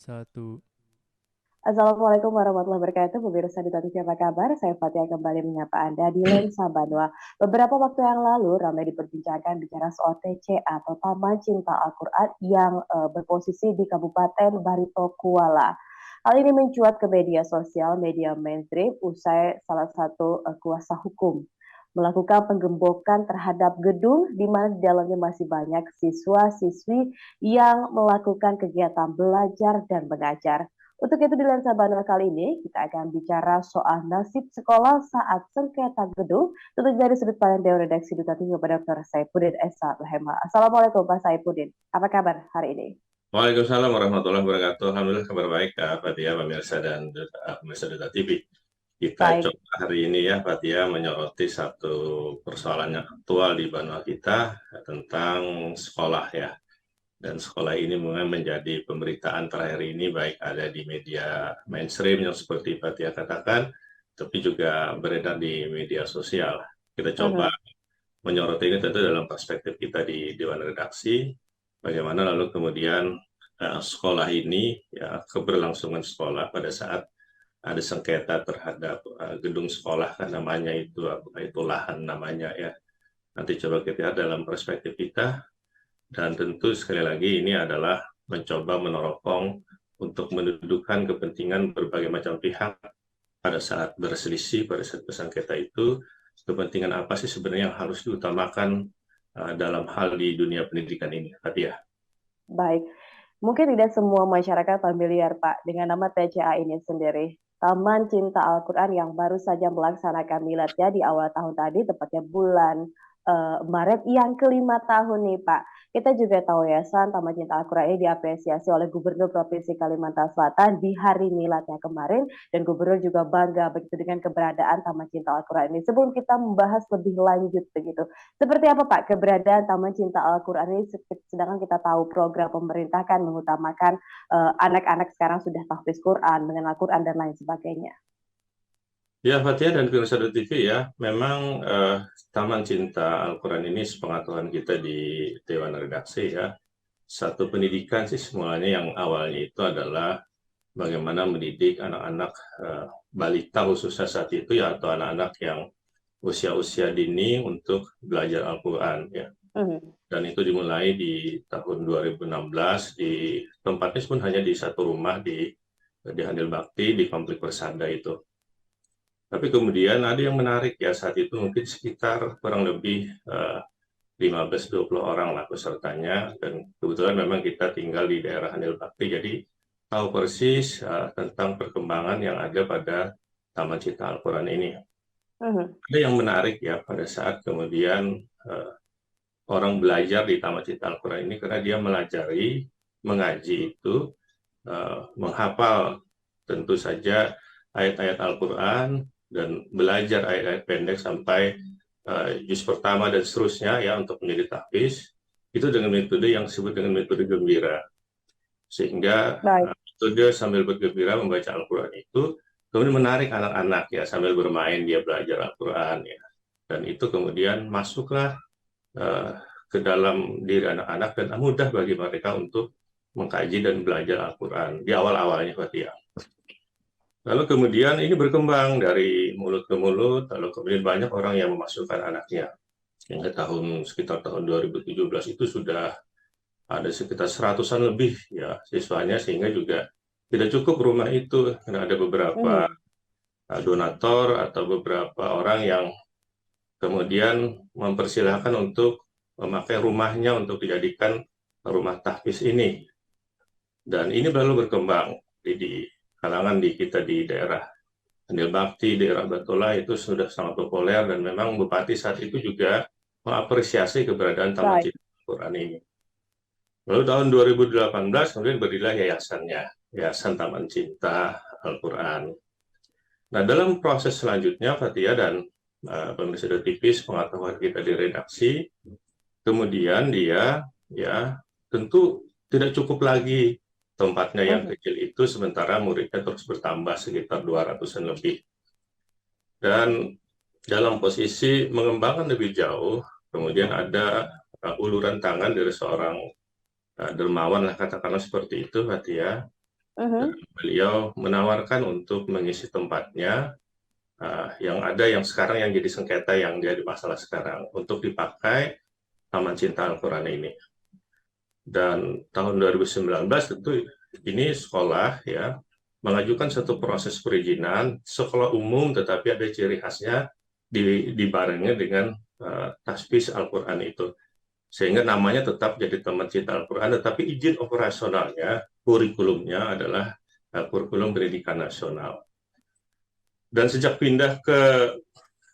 Satu. Assalamualaikum warahmatullahi wabarakatuh, pemirsa di TV apa kabar? Saya Fatia kembali menyapa Anda di Lensa Banua. Beberapa waktu yang lalu ramai diperbincangkan bicara soal TC atau Taman Cinta Al-Quran yang berposisi di Kabupaten Barito Kuala. Hal ini mencuat ke media sosial, media mainstream usai salah satu kuasa hukum melakukan penggembokan terhadap gedung di mana di dalamnya masih banyak siswa-siswi yang melakukan kegiatan belajar dan mengajar. Untuk itu di Lensa Banua kali ini kita akan bicara soal nasib sekolah saat sengketa gedung, tentu dari sudut pandang Dewan Redaksi Duta Tinggi kepada Dr. Saifuddin Esa Lehema. Assalamualaikum Pak Saifuddin, apa kabar hari ini? Waalaikumsalam warahmatullahi wabarakatuh. Alhamdulillah kabar baik Kak Fatia, pemirsa dan pemirsa Duta TV. Kita Baik. coba hari ini ya Fatia menyoroti satu persoalan yang aktual di Banua kita tentang sekolah ya. Dan sekolah ini mulai menjadi pemberitaan terakhir ini baik ada di media mainstream yang seperti Fatia katakan, tapi juga beredar di media sosial. Kita coba menyoroti ini tentu dalam perspektif kita di Dewan Redaksi, bagaimana lalu kemudian sekolah ini, ya keberlangsungan sekolah pada saat ada sengketa terhadap gedung sekolah kan namanya itu lahan namanya ya. Nanti coba kita lihat dalam perspektif kita, dan tentu sekali lagi ini adalah mencoba meneropong untuk mendudukan kepentingan berbagai macam pihak pada saat berselisih, pada saat bersengketa itu, kepentingan apa sih sebenarnya yang harus diutamakan dalam hal di dunia pendidikan ini, Fatia? Baik, mungkin tidak semua masyarakat familiar Pak dengan nama TCA ini sendiri. Taman Cinta Al-Quran yang baru saja melaksanakan miladnya di awal tahun tadi, tepatnya bulan Maret yang kelima tahun nih Pak. Kita juga tahu ya, Taman Cinta Al-Quran ini diapresiasi oleh Gubernur Provinsi Kalimantan Selatan di hari miladnya kemarin, dan Gubernur juga bangga begitu dengan keberadaan Taman Cinta Al-Quran ini. Sebelum kita membahas lebih lanjut begitu, seperti apa Pak keberadaan Taman Cinta Al-Quran ini, sedangkan kita tahu program pemerintah kan mengutamakan anak-anak sekarang sudah tahfiz Quran, mengenal Quran dan lain sebagainya. Ya, Fatia dan pemirsa TV ya, memang Taman Cinta Al-Quran ini sepengetahuan kita di Dewan Redaksi ya, satu pendidikan sih semuanya yang awalnya itu adalah bagaimana mendidik anak-anak balita khususnya saat itu ya, atau anak-anak yang usia-usia dini untuk belajar Al-Quran ya. Dan itu dimulai di tahun 2016 di tempatnya pun hanya di satu rumah di Handil Bakti di Komplek Persada itu. Tapi kemudian ada yang menarik ya, saat itu mungkin sekitar kurang lebih 15-20 orang lah pesertanya, dan kebetulan memang kita tinggal di daerah Handil Bakti, jadi tahu persis tentang perkembangan yang ada pada Taman Cita Al-Quran ini. Ada yang menarik ya pada saat kemudian orang belajar di Taman Cita Al-Quran ini, karena dia mengaji itu, menghafal tentu saja ayat-ayat Al-Quran, dan belajar ayat-ayat pendek sampai juz pertama dan seterusnya ya untuk menjadi tahfiz, itu dengan metode yang disebut dengan metode gembira. Sehingga metode sambil bergembira membaca Al-Quran itu kemudian menarik anak-anak ya, sambil bermain dia belajar Al-Quran ya. Dan itu kemudian masuklah ke dalam diri anak-anak, dan mudah bagi mereka untuk mengkaji dan belajar Al-Quran di awal-awalnya Fatia. Lalu kemudian ini berkembang dari mulut ke mulut, lalu kemudian banyak orang yang memasukkan anaknya. Hingga sekitar tahun 2017 itu sudah ada sekitar 100-an lebih ya siswanya, sehingga juga tidak cukup rumah itu, karena ada beberapa donatur atau beberapa orang yang kemudian mempersilahkan untuk memakai rumahnya untuk dijadikan rumah tahfiz ini. Dan ini lalu berkembang di kalangan kita di daerah Handil Bakti, daerah Batola itu sudah sangat populer, dan memang Bupati saat itu juga mengapresiasi keberadaan Taman Cinta Al-Quran ini. Lalu tahun 2018 kemudian berdirilah yayasannya, Yayasan Taman Cinta Al-Quran. Nah, dalam proses selanjutnya Fatia dan pemirsa TV pengetahuan kita di redaksi, kemudian dia ya tentu tidak cukup lagi tempatnya yang kecil itu, sementara muridnya terus bertambah sekitar 200-an lebih. Dan dalam posisi mengembangkan lebih jauh, kemudian ada uluran tangan dari seorang dermawan lah katakanlah seperti itu Fatia, Mhm. Beliau menawarkan untuk mengisi tempatnya yang ada yang sekarang yang jadi sengketa yang jadi masalah sekarang untuk dipakai Taman Cinta Al-Quran ini. Dan tahun 2019 tentu ini sekolah ya mengajukan satu proses perizinan sekolah umum tetapi ada ciri khasnya dibarengi dengan tasbih Al-Quran itu. Sehingga namanya tetap jadi Taman Cinta Al-Quran tetapi izin operasionalnya, kurikulumnya adalah kurikulum pendidikan nasional. Dan sejak pindah ke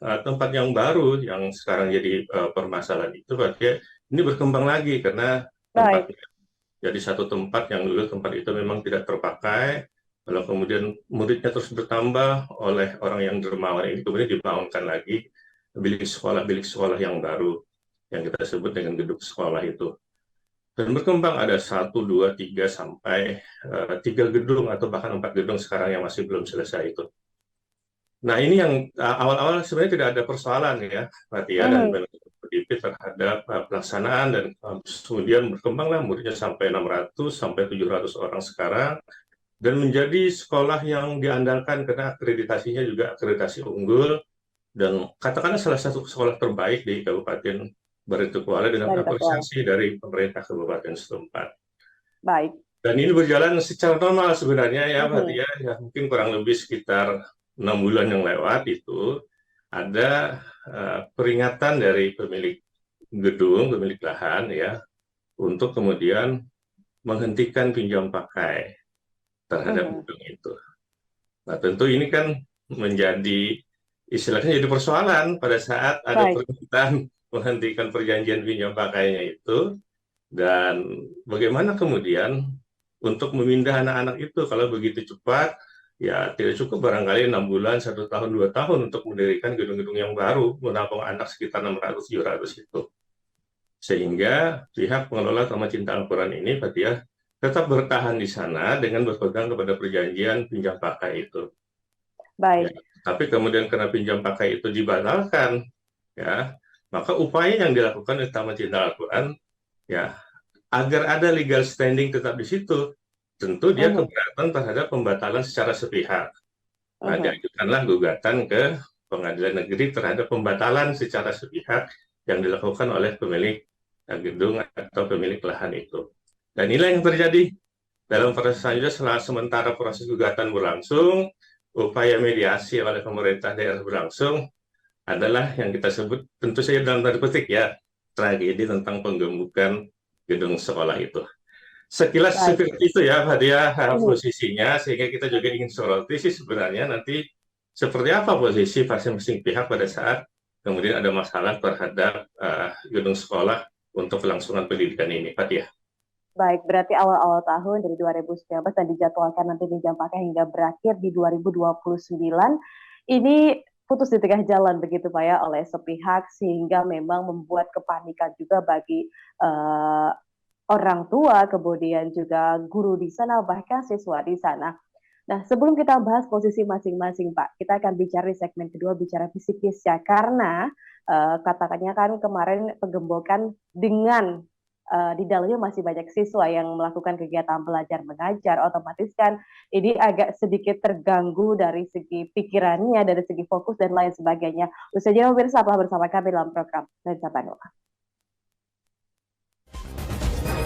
tempat yang baru yang sekarang jadi permasalahan itu berarti ini berkembang lagi karena Baik. tempatnya jadi satu tempat yang dulu tempat itu memang tidak terpakai, lalu kemudian muridnya terus bertambah oleh orang yang dermawan ini, kemudian dibangunkan lagi bilik sekolah yang baru yang kita sebut dengan gedung sekolah itu. Dan berkembang ada satu, dua, tiga sampai tiga gedung atau bahkan empat gedung sekarang yang masih belum selesai itu. Nah ini yang awal-awal sebenarnya tidak ada persoalan ya, Fatia dan Mhm. PDIP terhadap pelaksanaan dan kemudian berkembanglah muridnya sampai 600 sampai 700 orang sekarang dan menjadi sekolah yang diandalkan karena akreditasinya juga akreditasi unggul dan katakanlah salah satu sekolah terbaik di Kabupaten Baritokuala dengan Dari Terkuala. apresiasi dari pemerintah kabupaten setempat. Baik. Dan ini berjalan secara normal sebenarnya ya, Mhm. Fatia. Ya, mungkin kurang lebih sekitar 6 bulan yang lewat itu ada peringatan dari pemilik gedung, pemilik lahan ya, untuk kemudian menghentikan pinjam pakai terhadap Mhm. gedung itu. Nah, tentu ini kan menjadi istilahnya jadi persoalan pada saat ada Baik. permintaan menghentikan perjanjian pinjam pakainya itu dan bagaimana kemudian untuk memindah anak-anak itu kalau begitu cepat ya tidak cukup barangkali 6 bulan, 1 tahun, 2 tahun untuk mendirikan gedung-gedung yang baru menampung anak sekitar 600-700 itu. Sehingga pihak pengelola Taman Cinta Al-Quran ini, Fatia, tetap bertahan di sana dengan berpegang kepada perjanjian pinjam pakai itu. Ya, Baik. tapi kemudian karena pinjam pakai itu dibatalkan, ya, maka upaya yang dilakukan oleh Taman Cinta Al-Quran, ya, agar ada legal standing tetap di situ, tentu dia Mhm. keberatan terhadap pembatalan secara sepihak. Nah, Mhm. diajukanlah gugatan ke Pengadilan Negeri terhadap pembatalan secara sepihak yang dilakukan oleh pemilik gedung atau pemilik lahan itu. Dan inilah yang terjadi dalam proses selanjutnya sementara proses gugatan berlangsung, upaya mediasi oleh pemerintah daerah berlangsung adalah yang kita sebut tentu saja dalam tanda petik ya tragedi tentang penggemukan gedung sekolah itu. Sekilas Baik. seperti itu ya Fadia Mhm. posisinya sehingga kita juga ingin soroti sih sebenarnya nanti seperti apa posisi masing-masing pihak pada saat kemudian ada masalah terhadap gedung sekolah untuk kelangsungan pendidikan ini, Fadia. Baik, berarti awal-awal tahun dari 2019 dan dijadwalkan nanti pinjam pakai hingga berakhir di 2029. Ini putus di tengah jalan begitu Pak ya oleh sepihak sehingga memang membuat kepanikan juga bagi uh, orang tua, kemudian juga guru di sana, bahkan siswa di sana. Nah, sebelum kita bahas posisi masing-masing, Pak, kita akan bicara di segmen kedua, bicara psikis ya, karena katakannya kan kemarin penggembokan dengan di dalamnya masih banyak siswa yang melakukan kegiatan belajar mengajar, otomatis kan ini agak sedikit terganggu dari segi pikirannya, dari segi fokus dan lain sebagainya. Usai jeda pemirsa, bersama kami dalam program Lensa Bandung.